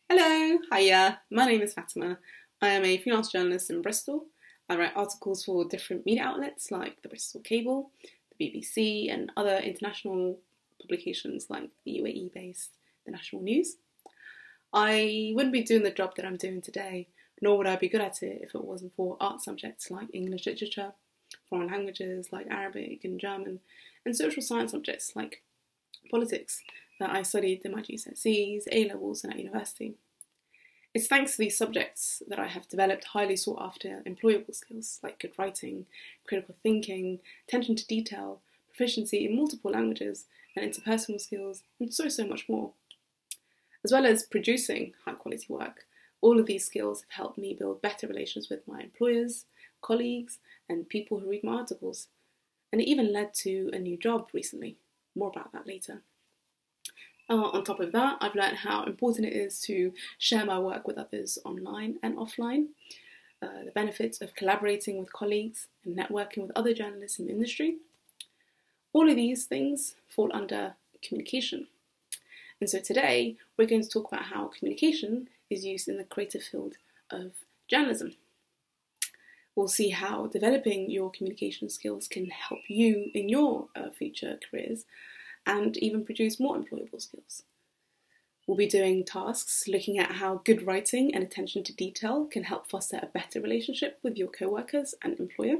Hello, hiya, my name is Fatima. I am a freelance journalist in Bristol. I write articles for different media outlets like the Bristol Cable, the BBC, and other international publications like the UAE-based The National News. I wouldn't be doing the job that I'm doing today, nor would I be good at it if it wasn't for art subjects like English literature, foreign languages like Arabic and German, and social science subjects like politics that I studied in my GCSEs, A-levels, and at university. It's thanks to these subjects that I have developed highly sought after employable skills like good writing, critical thinking, attention to detail, proficiency in multiple languages, and interpersonal skills, and so much more. As well as producing high quality work, all of these skills have helped me build better relations with my employers, colleagues, and people who read my articles. And it even led to a new job recently. More about that later. On top of that, I've learned how important it is to share my work with others online and offline, the benefits of collaborating with colleagues and networking with other journalists in the industry. All of these things fall under communication. And so today, we're going to talk about how communication is used in the creative field of journalism. We'll see how developing your communication skills can help you in your future careers and even produce more employable skills. We'll be doing tasks looking at how good writing and attention to detail can help foster a better relationship with your co-workers and employer.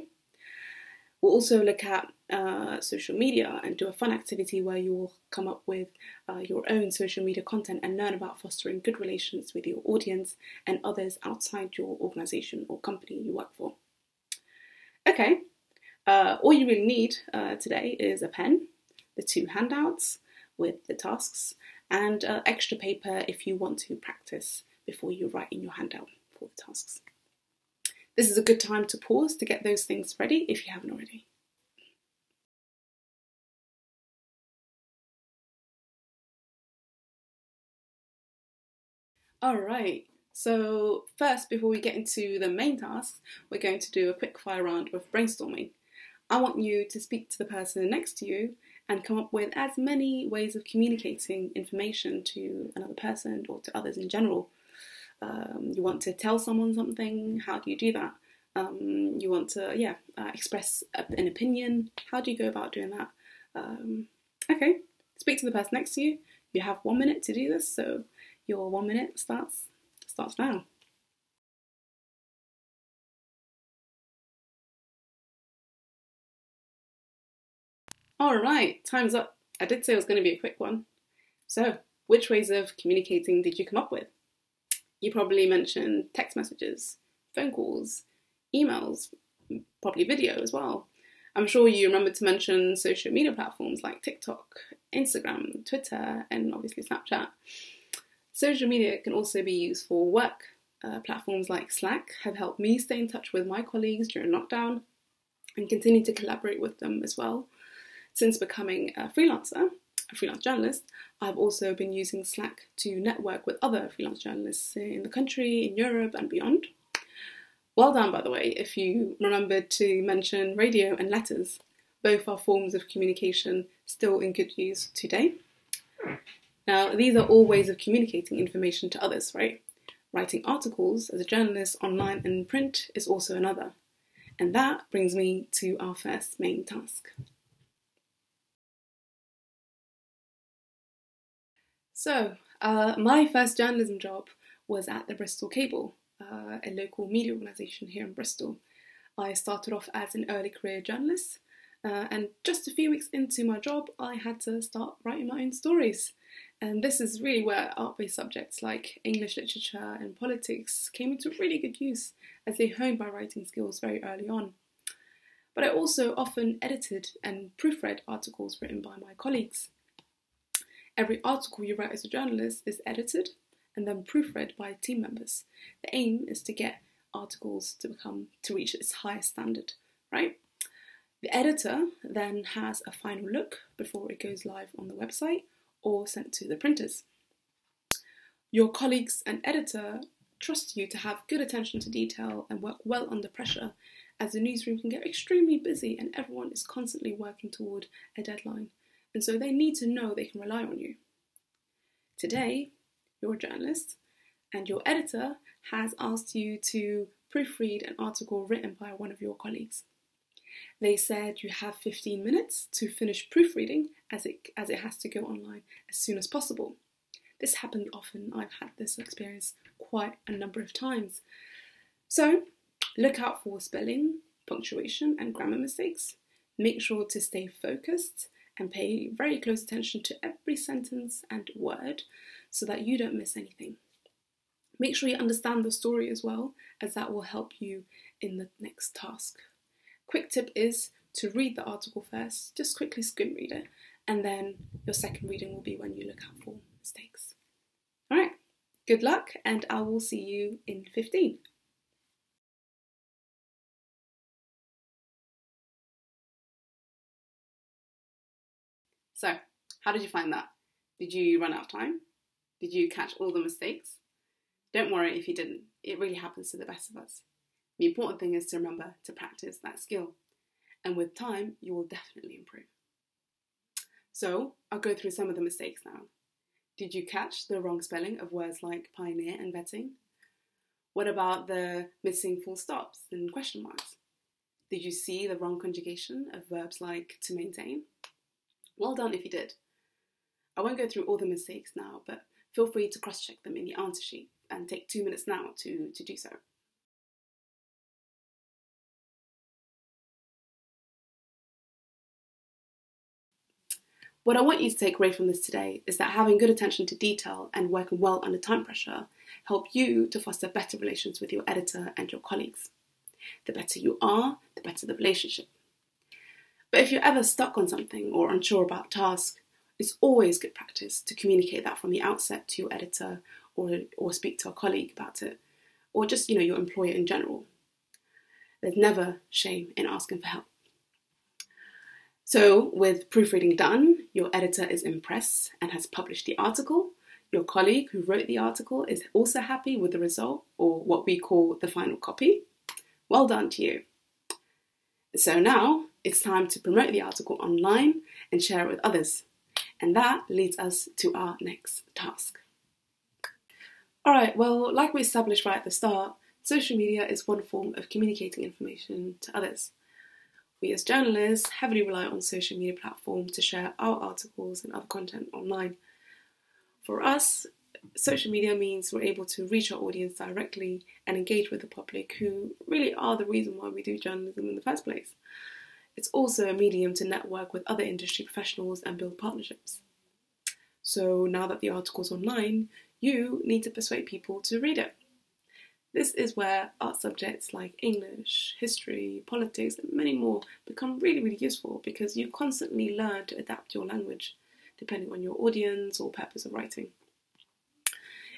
We'll also look at social media and do a fun activity where you will come up with your own social media content and learn about fostering good relations with your audience and others outside your organisation or company you work for. Okay, all you really need today is a pen, the 2 handouts with the tasks, and extra paper if you want to practice before you write in your handout for the tasks. This is a good time to pause to get those things ready if you haven't already. Alright, so first, before we get into the main tasks, we're going to do a quick fire round of brainstorming. I want you to speak to the person next to you and come up with as many ways of communicating information to another person or to others in general. You want to tell someone something, how do you do that? You want to, express an opinion, how do you go about doing that? Okay, speak to the person next to you. You have 1 minute to do this, so your 1 minute starts now. Alright, time's up. I did say it was going to be a quick one. So, which ways of communicating did you come up with? You probably mentioned text messages, phone calls, emails, probably video as well. I'm sure you remember to mention social media platforms like TikTok, Instagram, Twitter, and obviously Snapchat. Social media can also be used for work. Platforms like Slack have helped me stay in touch with my colleagues during lockdown and continue to collaborate with them as well. Since becoming a freelance journalist, I've also been using Slack to network with other freelance journalists in the country, in Europe and beyond. Well done, by the way, if you remembered to mention radio and letters. Both are forms of communication still in good use today. Now, these are all ways of communicating information to others, right? Writing articles as a journalist online and in print is also another. And that brings me to our first main task. So, my first journalism job was at the Bristol Cable, a local media organisation here in Bristol. I started off as an early career journalist, and just a few weeks into my job, I had to start writing my own stories. And this is really where art-based subjects like English literature and politics came into really good use, as they honed my writing skills very early on. But I also often edited and proofread articles written by my colleagues. Every article you write as a journalist is edited and then proofread by team members. The aim is to get articles to reach its highest standard, right? The editor then has a final look before it goes live on the website or sent to the printers. Your colleagues and editor trust you to have good attention to detail and work well under pressure, as the newsroom can get extremely busy and everyone is constantly working toward a deadline. And so they need to know they can rely on you. Today, you're a journalist, and your editor has asked you to proofread an article written by one of your colleagues. They said you have 15 minutes to finish proofreading as it has to go online as soon as possible. This happens often. I've had this experience quite a number of times. So look out for spelling, punctuation and grammar mistakes. Make sure to stay focused and pay very close attention to every sentence and word so that you don't miss anything. Make sure you understand the story as well, as that will help you in the next task. Quick tip is to read the article first, just quickly skim read it, and then your second reading will be when you look out for mistakes. Alright, good luck, and I will see you in 15. So, how did you find that? Did you run out of time? Did you catch all the mistakes? Don't worry if you didn't. It really happens to the best of us. The important thing is to remember to practice that skill. And with time, you will definitely improve. So, I'll go through some of the mistakes now. Did you catch the wrong spelling of words like pioneer and vetting? What about the missing full stops and question marks? Did you see the wrong conjugation of verbs like to maintain? Well done if you did. I won't go through all the mistakes now, but feel free to cross-check them in the answer sheet and take 2 minutes now to do so. What I want you to take away from this today is that having good attention to detail and working well under time pressure help you to foster better relations with your editor and your colleagues. The better you are, the better the relationship. But if you're ever stuck on something or unsure about a task, it's always good practice to communicate that from the outset to your editor or speak to a colleague about it, or just, your employer in general. There's never shame in asking for help. So with proofreading done, your editor is impressed and has published the article. Your colleague who wrote the article is also happy with the result, or what we call the final copy. Well done to you. So now it's time to promote the article online and share it with others. And that leads us to our next task. Alright, well, like we established right at the start, social media is one form of communicating information to others. We as journalists heavily rely on social media platforms to share our articles and other content online. For us, social media means we're able to reach our audience directly and engage with the public, who really are the reason why we do journalism in the first place. It's also a medium to network with other industry professionals and build partnerships. So now that the article's online, you need to persuade people to read it. This is where art subjects like English, history, politics, and many more become really, really useful, because you constantly learn to adapt your language depending on your audience or purpose of writing.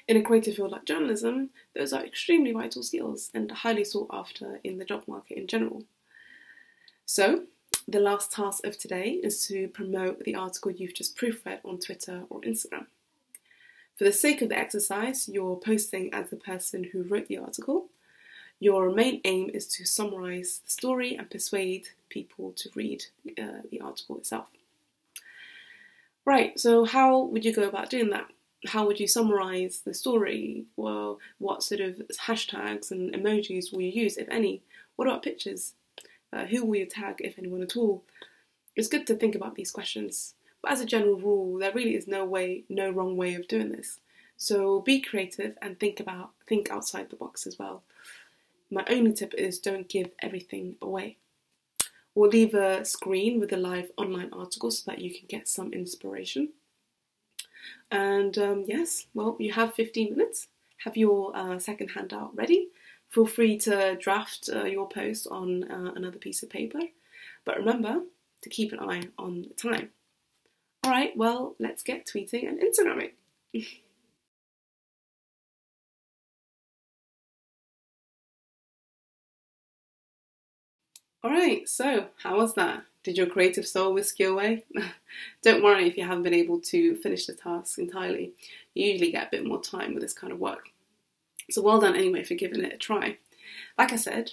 In a creative field like journalism, those are extremely vital skills and highly sought after in the job market in general. So, the last task of today is to promote the article you've just proofread on Twitter or Instagram. For the sake of the exercise, you're posting as the person who wrote the article. Your main aim is to summarise the story and persuade people to read the article itself. Right, so how would you go about doing that? How would you summarise the story? Well, what sort of hashtags and emojis will you use, if any? What about pictures? Who will you tag, if anyone at all? It's good to think about these questions. But as a general rule, there really is no wrong way of doing this. So be creative and think outside the box as well. My only tip is don't give everything away. We'll leave a screen with a live online article so that you can get some inspiration. And yes, well, you have 15 minutes. Have your second handout ready. Feel free to draft your post on another piece of paper. But remember to keep an eye on the time. Alright, well, let's get tweeting and Instagramming. Alright, so how was that? Did your creative soul whisk you away? Don't worry if you haven't been able to finish the task entirely. You usually get a bit more time with this kind of work. So well done anyway for giving it a try. Like I said,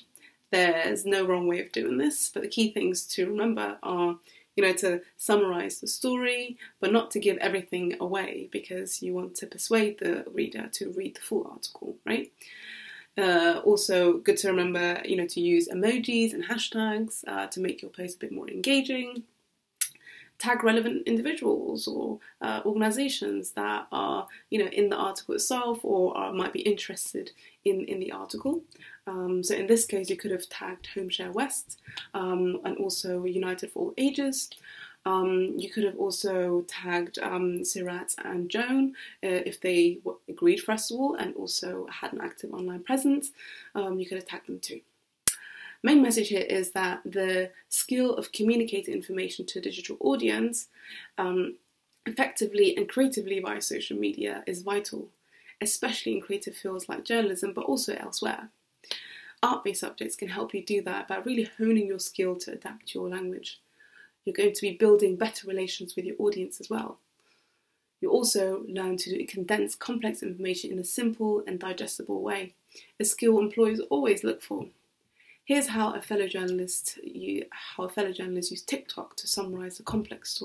there's no wrong way of doing this, but the key things to remember are to summarize the story, but not to give everything away because you want to persuade the reader to read the full article, right? Also, good to remember, to use emojis and hashtags to make your post a bit more engaging. Tag relevant individuals or organisations that are, in the article itself or might be interested in the article. So in this case, you could have tagged Home Share West and also United for All Ages. You could have also tagged Sirat and Joan if they agreed, first of all, and also had an active online presence. You could have tagged them too. Main message here is that the skill of communicating information to a digital audience effectively and creatively via social media is vital, especially in creative fields like journalism, but also elsewhere. Art-based subjects can help you do that by really honing your skill to adapt your language. You're going to be building better relations with your audience as well. You also learn to condense complex information in a simple and digestible way, a skill employers always look for. Here's how a fellow journalist used TikTok to summarise a complex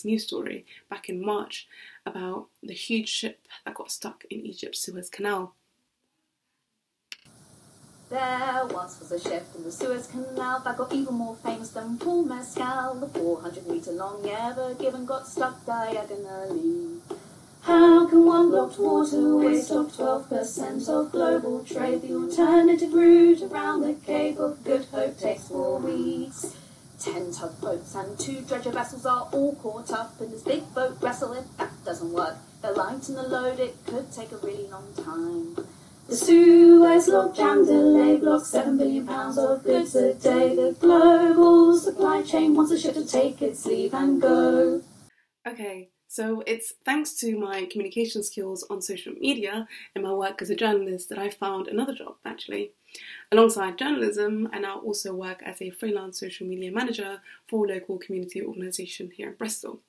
news story back in March about the huge ship that got stuck in Egypt's Suez Canal. There once was a ship in the Suez Canal that got even more famous than Paul Mescal. The 400-metre-long Ever Given got stuck diagonally. How can one blocked waterway stop 12% of global trade? The alternative route around the Cape of Good Hope takes 4 weeks. 10 tugboats and 2 dredger vessels are all caught up in this big boat wrestle. If that doesn't work, they're light in the load, it could take a really long time. The Suez logjam delay blocks £7 billion of goods a day. The global supply chain wants the ship to take its leave and go. Okay, so it's thanks to my communication skills on social media and my work as a journalist that I found another job, actually. Alongside journalism, I now also work as a freelance social media manager for a local community organisation here in Bristol.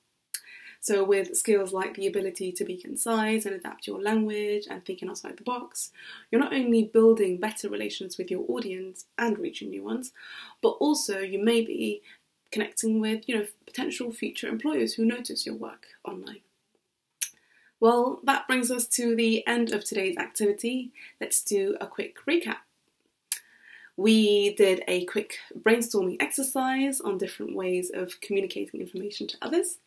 So with skills like the ability to be concise and adapt your language and thinking outside the box, you're not only building better relations with your audience and reaching new ones, but also you may be connecting with, potential future employers who notice your work online. Well, that brings us to the end of today's activity. Let's do a quick recap. We did a quick brainstorming exercise on different ways of communicating information to others.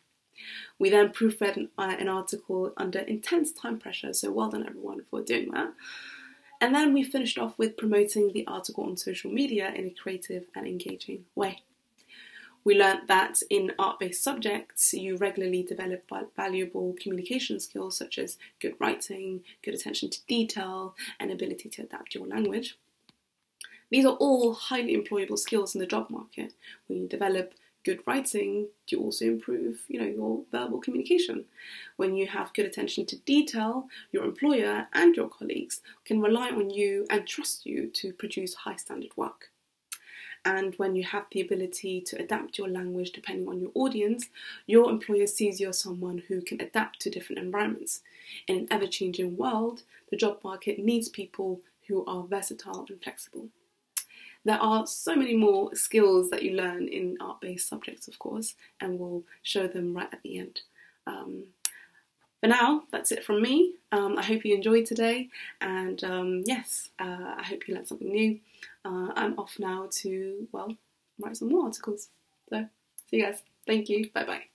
We then proofread an article under intense time pressure, so well done everyone for doing that. And then we finished off with promoting the article on social media in a creative and engaging way. We learnt that in art-based subjects, you regularly develop valuable communication skills such as good writing, good attention to detail, and ability to adapt your language. These are all highly employable skills in the job market. When you develop good writing, you also improve, your verbal communication. When you have good attention to detail, your employer and your colleagues can rely on you and trust you to produce high standard work. And when you have the ability to adapt your language depending on your audience, your employer sees you as someone who can adapt to different environments. In an ever-changing world, the job market needs people who are versatile and flexible. There are so many more skills that you learn in art-based subjects, of course, and we'll show them right at the end. For now, that's it from me. I hope you enjoyed today, and I hope you learned something new. I'm off now to, write some more articles. So, see you guys. Thank you. Bye-bye.